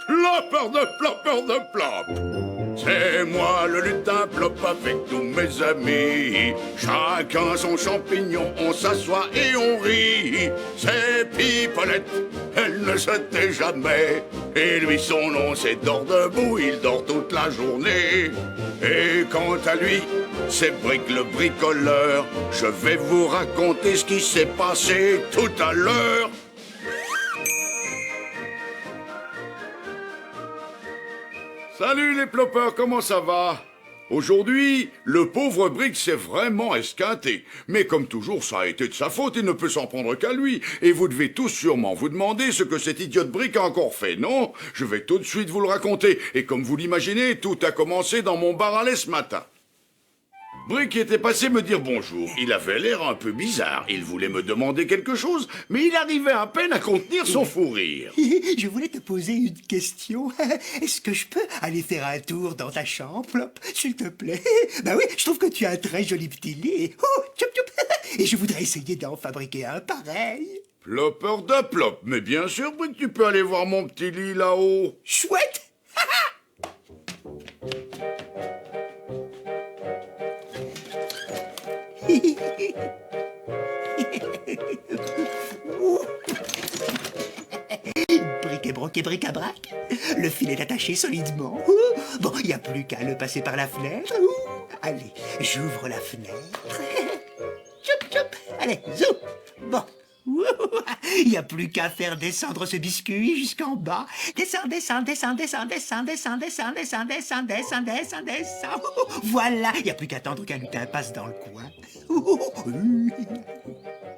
Plopper de plop. C'est moi le lutin Plop avec tous mes amis. Chacun son champignon, on s'assoit et on rit. C'est Pipolette, elle ne se tait jamais. Et lui son nom c'est Dors debout, il dort toute la journée. Et quant à lui, c'est Brick le bricoleur. Je vais vous raconter ce qui s'est passé tout à l'heure. Salut les ploppers, comment ça va? Aujourd'hui, le pauvre Brick s'est vraiment esquinté. Mais comme toujours, ça a été de sa faute, il ne peut s'en prendre qu'à lui. Et vous devez tous sûrement vous demander ce que cet idiot de Brick a encore fait, non? Je vais tout de suite vous le raconter. Et comme vous l'imaginez, tout a commencé dans mon bar à lait ce matin. Brick était passé me dire bonjour. Il avait l'air un peu bizarre. Il voulait me demander quelque chose, mais il arrivait à peine à contenir son fou rire. Je voulais te poser une question. Est-ce que je peux aller faire un tour dans ta chambre, Plop, s'il te plaît? Ben oui, je trouve que tu as un très joli petit lit. Oh, tchoup, tchoup. Et je voudrais essayer d'en fabriquer un pareil. Plopper de plop. Mais bien sûr, Brick, tu peux aller voir mon petit lit là-haut. Chouette. Bric et bric-à-brac. Le fil est attaché solidement. Bon, il n'y a plus qu'à le passer par la fenêtre. Allez, j'ouvre la fenêtre. Choup, choup. Allez, zou. Bon. Il n'y a plus qu'à faire descendre ce biscuit jusqu'en bas. Descends, descends, descends, descends, descends, descends, descends, descends, descends, descends, descends, descends. Voilà, il n'y a plus qu'à attendre qu'un lutin passe dans le coin.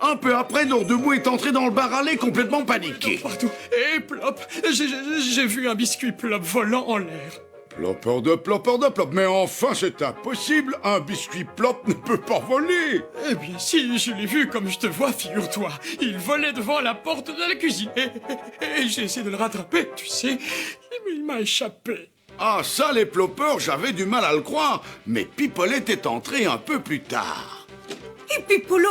Un peu après, Dors debout est entré dans le bar à lait complètement paniqué. Partout. Et Plop, j'ai vu un biscuit Plop volant en l'air. Plopper de plop. Mais enfin, c'est impossible. Un biscuit Plop ne peut pas voler. Eh bien si, je l'ai vu comme je te vois, figure-toi. Il volait devant la porte de la cuisine. Et j'ai essayé de le rattraper, tu sais. Mais il m'a échappé. Ah, ça, les ploppers, j'avais du mal à le croire. Mais Pipolette est entrée un peu plus tard. Et Pipolo,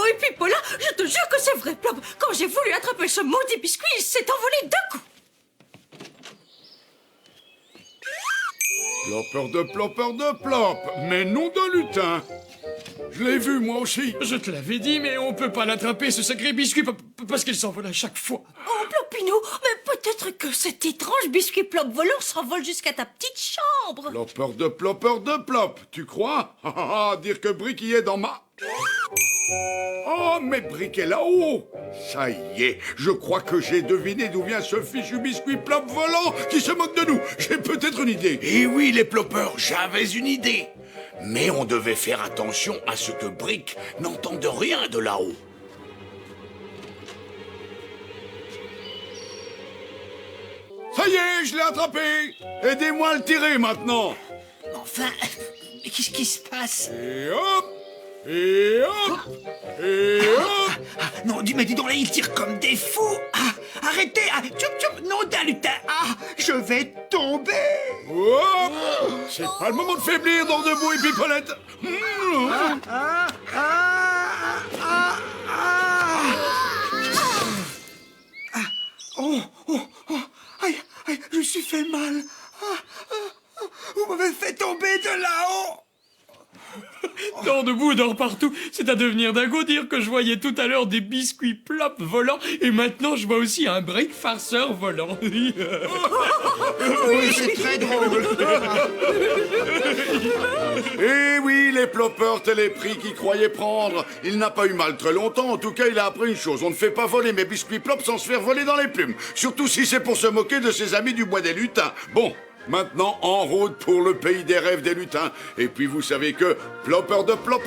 je te jure que c'est vrai, Plop. Quand j'ai voulu attraper ce maudit biscuit, il s'est envolé d'un coup. Plopper de plop. Mais non d'un lutin. Je l'ai vu, moi aussi. Je te l'avais dit, mais on peut pas l'attraper, ce sacré biscuit, parce qu'il s'envole à chaque fois. Oh, Plopino, mais peut-être que cet étrange biscuit Plop volant s'envole jusqu'à ta petite chambre. Plopper de plop. Tu crois? Dire que Brick y est dans ma... Oh, mais Brick est là-haut. Ça y est, je crois que j'ai deviné d'où vient ce fichu biscuit Plop volant qui se moque de nous. J'ai peut-être une idée. Et oui, les ploppers, j'avais une idée. Mais on devait faire attention à ce que Brick n'entende rien de là-haut. Ça y est, je l'ai attrapé. Aidez-moi à le tirer maintenant. Enfin, mais qu'est-ce qui se passe? Et hop. Et hop. Et hop. Non, mais dis donc là, ils tirent comme des fous. Arrêtez. Tchoup, tchoup. Non, d'un lutin. Je vais tomber. Hop. C'est pas le moment de faiblir, Dors debout et Pipolette. Aïe, je me suis fait mal. Vous m'avez fait tomber de là-haut. Dors debout, dors partout. C'est à devenir dingo dire que je voyais tout à l'heure des biscuits Plop volants et maintenant je vois aussi un Brick farceur volant. Oui, c'est très drôle. Eh oui, les ploppers, tel est prix qu'il croyait prendre. Il n'a pas eu mal très longtemps. En tout cas, il a appris une chose. On ne fait pas voler mes biscuits Plop sans se faire voler dans les plumes. Surtout si c'est pour se moquer de ses amis du bois des lutins. Bon, maintenant, en route pour le pays des rêves des lutins. Et puis, vous savez que Plopper de plop.